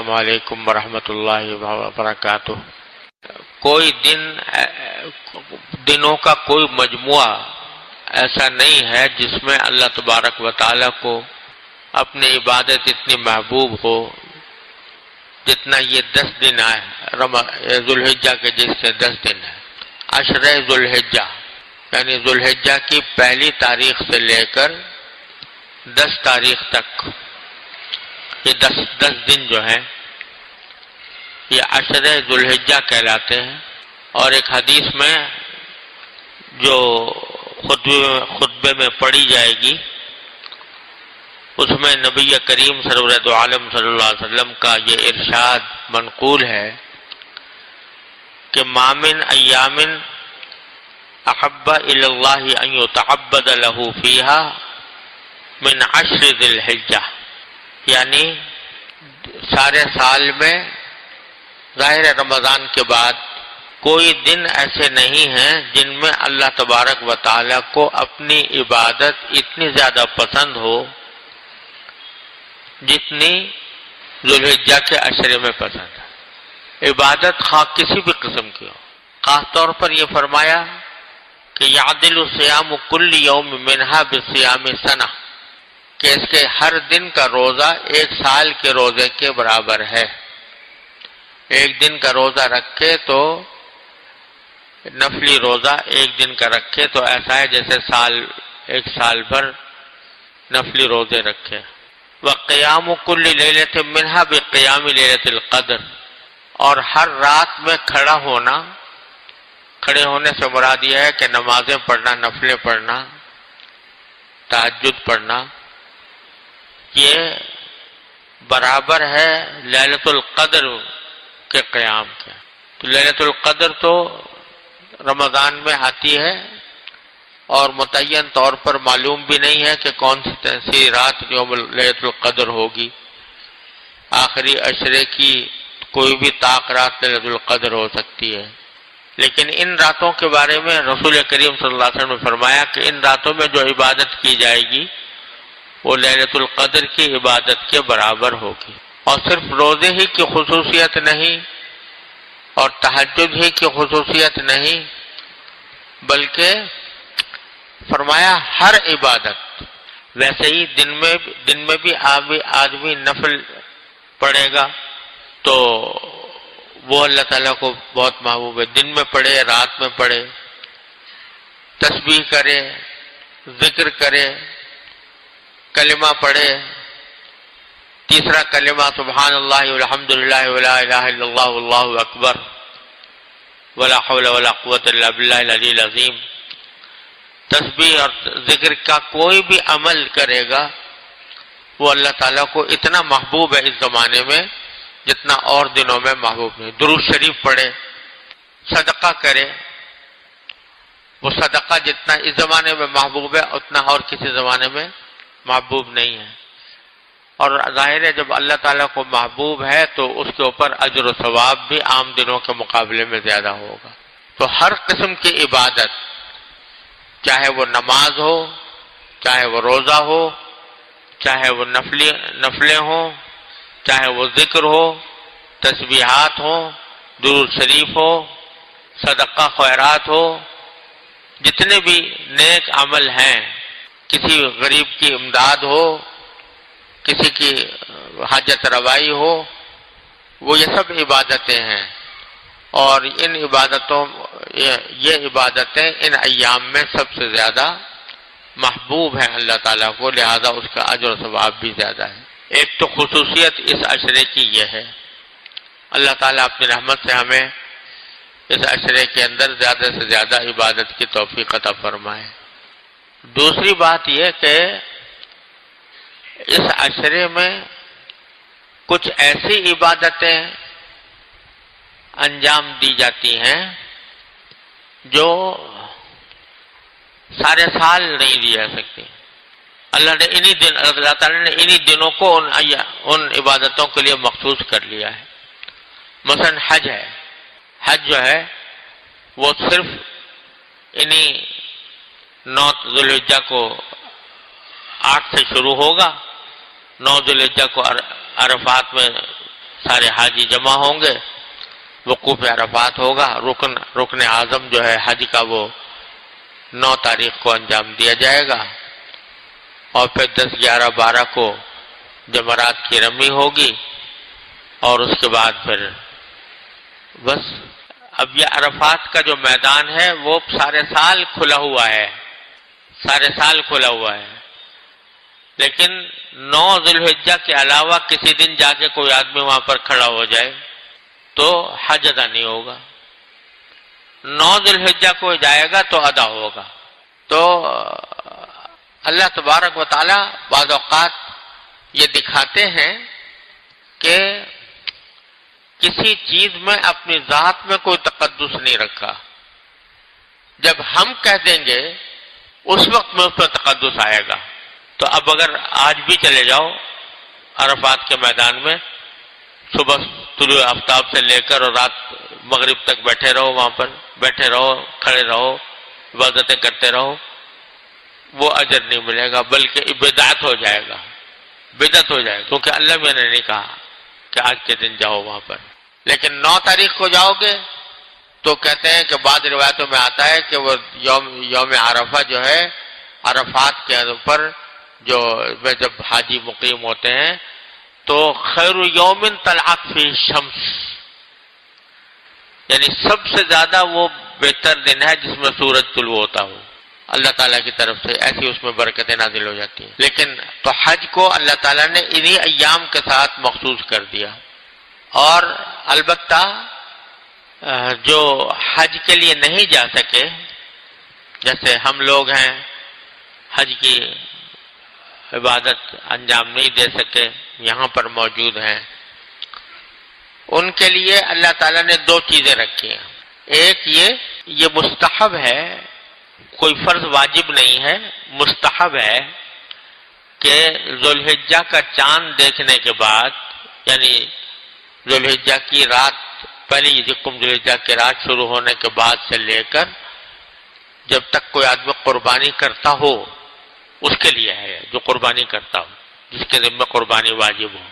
السلام علیکم ورحمۃ اللہ وبرکاتہ۔ کوئی دنوں کا کوئی مجموعہ ایسا نہیں ہے جس میں اللہ تبارک و تعالیٰ کو اپنی عبادت اتنی محبوب ہو جتنا یہ 10 دن ہے ذوالحجہ کے، جس سے 10 دن ہے عشر ذوالحجہ، یعنی ذوالحجہ کی پہلی تاریخ سے لے کر 10 تاریخ تک یہ 10 دن جو ہیں یہ عشر ذوالحجہ کہلاتے ہیں۔ اور ایک حدیث میں جو خطبے میں پڑھی جائے گی اس میں نبی کریم سرورت عالم صلی اللہ علیہ وسلم کا یہ ارشاد منقول ہے کہ ما من ایام احب الی اللہ ان یتعبد له فیها من 10 ذی الحجہ، یعنی سارے سال میں ظاہر رمضان کے بعد کوئی دن ایسے نہیں ہیں جن میں اللہ تبارک و تعالیٰ کو اپنی عبادت اتنی زیادہ پسند ہو جتنی ذوالحجہ کے عشرے میں پسند ہے۔ عبادت خواہ کسی بھی قسم کی ہو، خاص طور پر یہ فرمایا کہ یعدل صیام کل یوم منہا بصیام سنہ، کہ اس کے ہر دن کا روزہ 1 سال کے روزے کے برابر ہے۔ ایک دن کا روزہ رکھے تو نفلی روزہ 1 دن کا رکھے تو ایسا ہے جیسے 1 سال بھر نفلی روزے رکھے۔ وقیام کل لیلۃ منہا بقیام لیلۃ القدر، اور ہر رات میں کھڑا ہونا، کھڑے ہونے سے مراد یہ ہے کہ نمازیں پڑھنا، نفلیں پڑھنا، تہجد پڑھنا، یہ برابر ہے لیلۃ القدر کے قیام کے۔ تو لیلۃ القدر تو رمضان میں آتی ہے اور متعین طور پر معلوم بھی نہیں ہے کہ کون سی رات یوم لیلۃ القدر ہوگی۔ آخری عشرے کی کوئی بھی طاق رات لیلۃ القدر ہو سکتی ہے، لیکن ان راتوں کے بارے میں رسول کریم صلی اللہ علیہ وسلم نے فرمایا کہ ان راتوں میں جو عبادت کی جائے گی وہ لیلۃ القدر کی عبادت کے برابر ہوگی۔ اور صرف روزے ہی کی خصوصیت نہیں اور تہجد ہی کی خصوصیت نہیں، بلکہ فرمایا ہر عبادت، ویسے ہی دن میں بھی آدمی نفل پڑھے گا تو وہ اللہ تعالیٰ کو بہت محبوب ہے، دن میں پڑھے، رات میں پڑھے، تسبیح کرے، ذکر کرے، کلمہ پڑھے، تیسرا کلمہ سبحان اللہ والحمد للہ ولا الہ الا اللہ واللہ اکبر ولا حول ولا قوۃ الا باللہ العلی العظیم۔ تسبیح اور ذکر کا کوئی بھی عمل کرے گا وہ اللہ تعالیٰ کو اتنا محبوب ہے اس زمانے میں جتنا اور دنوں میں محبوب نہیں۔ درود شریف پڑھے، صدقہ کرے، وہ صدقہ جتنا اس زمانے میں محبوب ہے اتنا اور کسی زمانے میں محبوب نہیں ہے۔ اور ظاہر ہے جب اللہ تعالیٰ کو محبوب ہے تو اس کے اوپر اجر و ثواب بھی عام دنوں کے مقابلے میں زیادہ ہوگا۔ تو ہر قسم کی عبادت، چاہے وہ نماز ہو، چاہے وہ روزہ ہو، چاہے وہ نفلیں ہوں، چاہے وہ ذکر ہو، تسبیحات ہوں، درود شریف ہو، صدقہ خیرات ہو، جتنے بھی نیک عمل ہیں، کسی غریب کی امداد ہو، کسی کی حاجت روائی ہو، وہ یہ سب عبادتیں ہیں۔ اور ان عبادتوں یہ عبادتیں ان ایام میں سب سے زیادہ محبوب ہیں اللہ تعالیٰ کو، لہذا اس کا اجر و ثواب بھی زیادہ ہے۔ ایک تو خصوصیت اس عشرے کی یہ ہے، اللہ تعالیٰ اپنی رحمت سے ہمیں اس عشرے کے اندر زیادہ سے زیادہ عبادت کی توفیق عطا فرمائے۔ دوسری بات یہ کہ اس عشرے میں کچھ ایسی عبادتیں انجام دی جاتی ہیں جو سارے سال نہیں دی جا سکتی۔ اللہ تعالیٰ نے انہی دنوں کو ان عبادتوں کے لیے مخصوص کر لیا ہے۔ مثلا حج ہے، حج جو ہے وہ صرف انہی 9 ذوالحجہ کو 8 سے شروع ہوگا، 9 ذوالحجہ کو عرفات میں سارے حاجی جمع ہوں گے، وقوف عرفات ہوگا، رکن اعظم جو ہے حج کا وہ 9 تاریخ کو انجام دیا جائے گا، اور پھر 10، 11، 12 کو جمرات کی رمی ہوگی، اور اس کے بعد پھر بس اب یہ عرفات کا جو میدان ہے وہ سارے سال کھلا ہوا ہے، سارے سال کھلا ہوا ہے، لیکن 9 ذی الحجہ کے علاوہ کسی دن جا کے کوئی آدمی وہاں پر کھڑا ہو جائے تو حج ادا نہیں ہوگا، 9 ذی الحجہ کو جائے گا تو ادا ہوگا۔ تو اللہ تبارک و تعالی بعض اوقات یہ دکھاتے ہیں کہ کسی چیز میں اپنی ذات میں کوئی تقدس نہیں رکھا، جب ہم کہہ دیں گے اس وقت میں اس پر تقدس آئے گا۔ تو اب اگر آج بھی چلے جاؤ عرفات کے میدان میں، صبح طلوع آفتاب سے لے کر اور رات مغرب تک بیٹھے رہو، وہاں پر بیٹھے رہو، کھڑے رہو، عبادتیں کرتے رہو، وہ اجر نہیں ملے گا، بلکہ بدعت ہو جائے گا، بدعت ہو جائے گا، کیونکہ اللہ میں نے نہیں کہا کہ آج کے دن جاؤ وہاں پر۔ لیکن 9 تاریخ کو جاؤ گے تو کہتے ہیں کہ بعض روایتوں میں آتا ہے کہ وہ یوم عرفہ جو ہے، عرفات کے اوپر جو جب حاجی مقیم ہوتے ہیں تو خیر یوم طلعت فی الشمس، یعنی سب سے زیادہ وہ بہتر دن ہے جس میں سورج طلوع ہوتا ہو، اللہ تعالیٰ کی طرف سے ایسی اس میں برکتیں نازل ہو جاتی ہیں۔ لیکن تو حج کو اللہ تعالیٰ نے انہی ایام کے ساتھ مخصوص کر دیا، اور البتہ جو حج کے لیے نہیں جا سکے، جیسے ہم لوگ ہیں حج کی عبادت انجام نہیں دے سکے، یہاں پر موجود ہیں، ان کے لیے اللہ تعالیٰ نے 2 چیزیں رکھی ہیں۔ ایک یہ مستحب ہے، کوئی فرض واجب نہیں ہے، مستحب ہے کہ ذوالحجہ کا چاند دیکھنے کے بعد، یعنی ذوالحجہ کی رات، پہلی یکم ذوالحجہ کی رات شروع ہونے کے بعد سے لے کر جب تک کوئی آدمی قربانی کرتا ہو، اس کے لیے ہے جو قربانی کرتا ہو، جس کے ذمہ قربانی واجب ہو،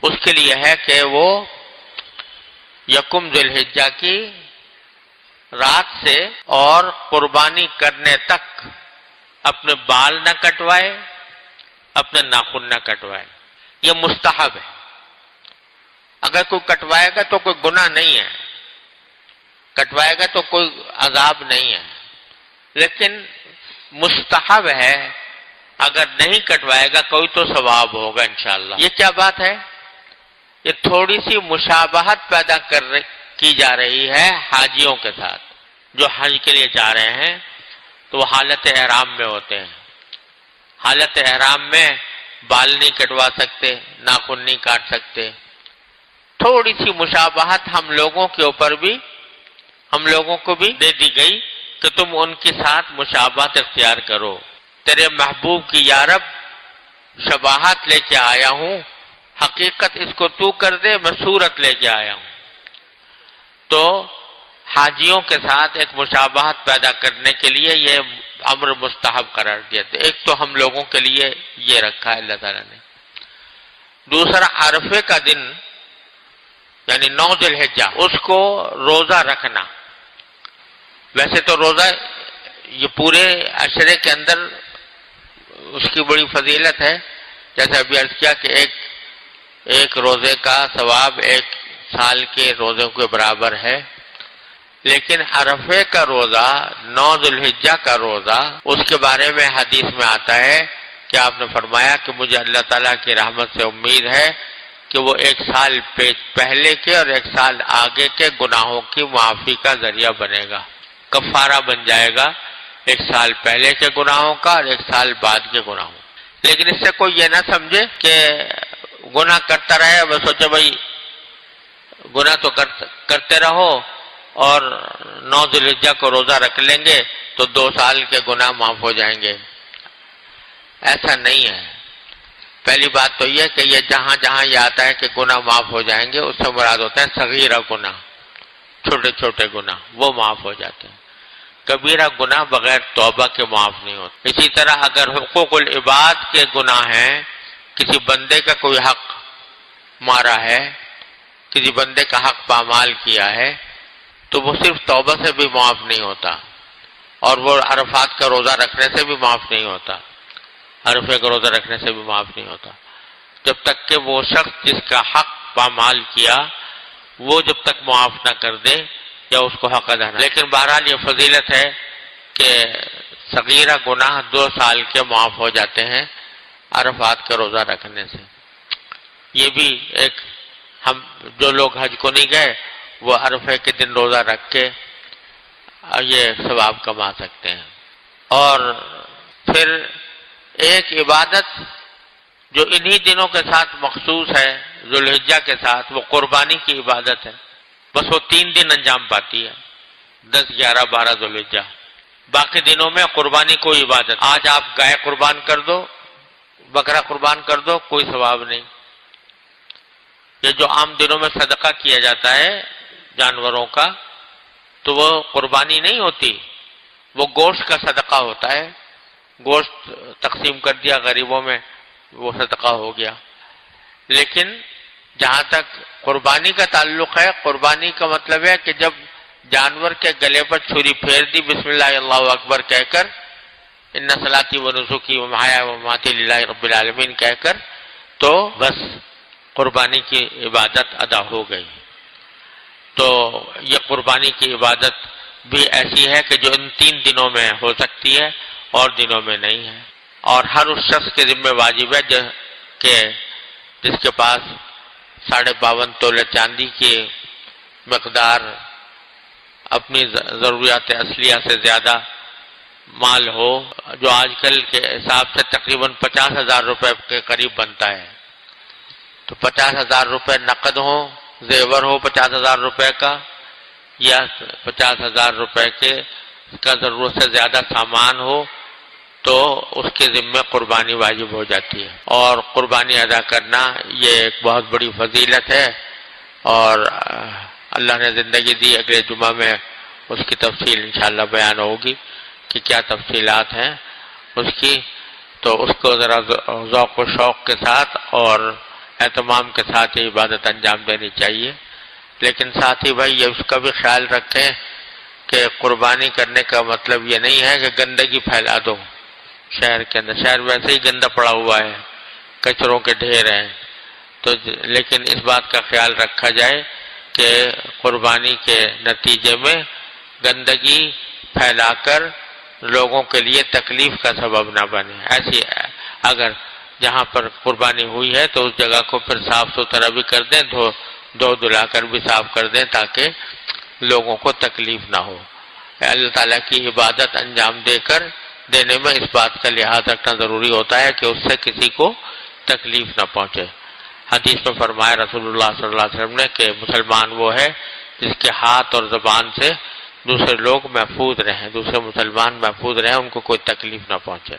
اس کے لیے ہے کہ وہ یکم ذوالحجہ کی رات سے اور قربانی کرنے تک اپنے بال نہ کٹوائے، اپنے ناخن نہ کٹوائے، یہ مستحب ہے۔ اگر کوئی کٹوائے گا تو کوئی گناہ نہیں ہے، کٹوائے گا تو کوئی عذاب نہیں ہے، لیکن مستحب ہے، اگر نہیں کٹوائے گا کوئی تو ثواب ہوگا انشاءاللہ۔ یہ کیا بات ہے؟ یہ تھوڑی سی مشابہت پیدا کی جا رہی ہے حاجیوں کے ساتھ، جو حج کے لیے جا رہے ہیں تو وہ حالت احرام میں ہوتے ہیں، حالت احرام میں بال نہیں کٹوا سکتے، ناخن نہیں کاٹ سکتے، تھوڑی سی مشابہت ہم لوگوں کے اوپر بھی، ہم لوگوں کو بھی دے دی گئی کہ تم ان کے ساتھ مشابہت اختیار کرو۔ تیرے محبوب کی یا رب شباہت لے کے آیا ہوں، حقیقت اس کو تو کر دے، میں صورت لے کے آیا ہوں۔ تو حاجیوں کے ساتھ ایک مشابہت پیدا کرنے کے لیے یہ امر مستحب قرار دیا تھا۔ ایک تو ہم لوگوں کے لیے یہ رکھا ہے اللہ تعالیٰ نے۔ دوسرا عرفے کا دن یعنی 9 ذی الحجہ، اس کو روزہ رکھنا۔ ویسے تو روزہ یہ پورے عشرے کے اندر اس کی بڑی فضیلت ہے، جیسے ابھی عرض کیا کہ ایک روزے کا ثواب 1 سال کے روزوں کے برابر ہے، لیکن عرفے کا روزہ، 9 ذی الحجہ کا روزہ، اس کے بارے میں حدیث میں آتا ہے کہ آپ نے فرمایا کہ مجھے اللہ تعالیٰ کی رحمت سے امید ہے کہ وہ 1 سال پہلے کے اور 1 سال آگے کے گناہوں کی معافی کا ذریعہ بنے گا، کفارہ بن جائے گا 1 سال پہلے کے گناہوں کا اور 1 سال بعد کے گناہوں۔ لیکن اس سے کوئی یہ نہ سمجھے کہ گناہ کرتا رہے، وہ سوچے بھائی گناہ تو کرتے رہو اور 9 ذی الحجہ کو روزہ رکھ لیں گے تو 2 سال کے گناہ معاف ہو جائیں گے، ایسا نہیں ہے۔ پہلی بات تو یہ کہ یہ جہاں جہاں یہ آتا ہے کہ گناہ معاف ہو جائیں گے، اس سے مراد ہوتا ہے صغیرہ گناہ، چھوٹے چھوٹے گناہ، وہ معاف ہو جاتے ہیں۔ کبیرہ گناہ بغیر توبہ کے معاف نہیں ہوتے۔ اسی طرح اگر حقوق العباد کے گناہ ہیں، کسی بندے کا کوئی حق مارا ہے، کسی بندے کا حق پامال کیا ہے، تو وہ صرف توبہ سے بھی معاف نہیں ہوتا، اور وہ عرفات کا روزہ رکھنے سے بھی معاف نہیں ہوتا، عرفے کا روزہ رکھنے سے بھی معاف نہیں ہوتا، جب تک کہ وہ شخص جس کا حق پامال کیا وہ جب تک معاف نہ کر دے یا اس کو حق ادا نہ۔ لیکن بہرحال یہ فضیلت ہے کہ صغیرہ گناہ 2 سال کے معاف ہو جاتے ہیں عرفات کا روزہ رکھنے سے۔ یہ بھی ایک، ہم جو لوگ حج کو نہیں گئے وہ عرفے کے دن روزہ رکھ کے یہ ثواب کما سکتے ہیں۔ اور پھر ایک عبادت جو انہی دنوں کے ساتھ مخصوص ہے، ذوالحجہ کے ساتھ، وہ قربانی کی عبادت ہے، بس وہ 3 دن انجام پاتی ہے، 10، 11، 12 ذوالحجہ۔ باقی دنوں میں قربانی کوئی عبادت، آج آپ گائے قربان کر دو، بکرا قربان کر دو، کوئی ثواب نہیں۔ یہ جو عام دنوں میں صدقہ کیا جاتا ہے جانوروں کا، تو وہ قربانی نہیں ہوتی، وہ گوشت کا صدقہ ہوتا ہے، گوشت تقسیم کر دیا غریبوں میں، وہ صدقہ ہو گیا۔ لیکن جہاں تک قربانی کا تعلق ہے، قربانی کا مطلب ہے کہ جب جانور کے گلے پر چھری پھیر دی بسم اللہ اللہ اکبر کہہ کر، ان صلاتی و نسکی و محیا و مماتی للہ رب العالمین کہہ کر، تو بس قربانی کی عبادت ادا ہو گئی۔ تو یہ قربانی کی عبادت بھی ایسی ہے کہ جو ان 3 دنوں میں ہو سکتی ہے اور دنوں میں نہیں ہے، اور ہر اس شخص کے ذمہ واجب ہے کہ جس کے پاس 52.5 تولے چاندی کی مقدار اپنی ضروریات اصلیہ سے زیادہ مال ہو، جو آج کل کے حساب سے تقریباً 50,000 روپے کے قریب بنتا ہے، تو 50,000 روپے نقد ہو، زیور ہو 50,000 روپے کا، یا 50,000 روپے کا ضرورت سے زیادہ سامان ہو، تو اس کے ذمے قربانی واجب ہو جاتی ہے۔ اور قربانی ادا کرنا یہ ایک بہت بڑی فضیلت ہے، اور اللہ نے زندگی دی، اگلے جمعہ میں اس کی تفصیل انشاءاللہ بیان ہوگی کہ کیا تفصیلات ہیں اس کی، تو اس کو ذرا ذوق و شوق کے ساتھ اور اہتمام کے ساتھ یہ عبادت انجام دینی چاہیے۔ لیکن ساتھ ہی بھائی یہ اس کا بھی خیال رکھیں کہ قربانی کرنے کا مطلب یہ نہیں ہے کہ گندگی پھیلا دو شہر کے اندر، شہر ویسے ہی گندا پڑا ہوا ہے، کچروں کے ڈھیر ہیں، تو لیکن اس بات کا خیال رکھا جائے کہ قربانی کے نتیجے میں گندگی پھیلا کر لوگوں کے لیے تکلیف کا سبب نہ بنے۔ ایسی اگر جہاں پر قربانی ہوئی ہے تو اس جگہ کو پھر صاف ستھرا بھی کر دیں، دھو دھلا کر بھی صاف کر دیں تاکہ لوگوں کو تکلیف نہ ہو۔ اللہ تعالیٰ کی عبادت انجام دینے میں اس بات کا لحاظ رکھنا ضروری ہوتا ہے کہ اس سے کسی کو تکلیف نہ پہنچے۔ حدیث میں فرمایا رسول اللہ صلی اللہ علیہ وسلم نے کہ مسلمان وہ ہے جس کے ہاتھ اور زبان سے دوسرے لوگ محفوظ رہیں، دوسرے مسلمان محفوظ رہیں، ان کو کوئی تکلیف نہ پہنچے۔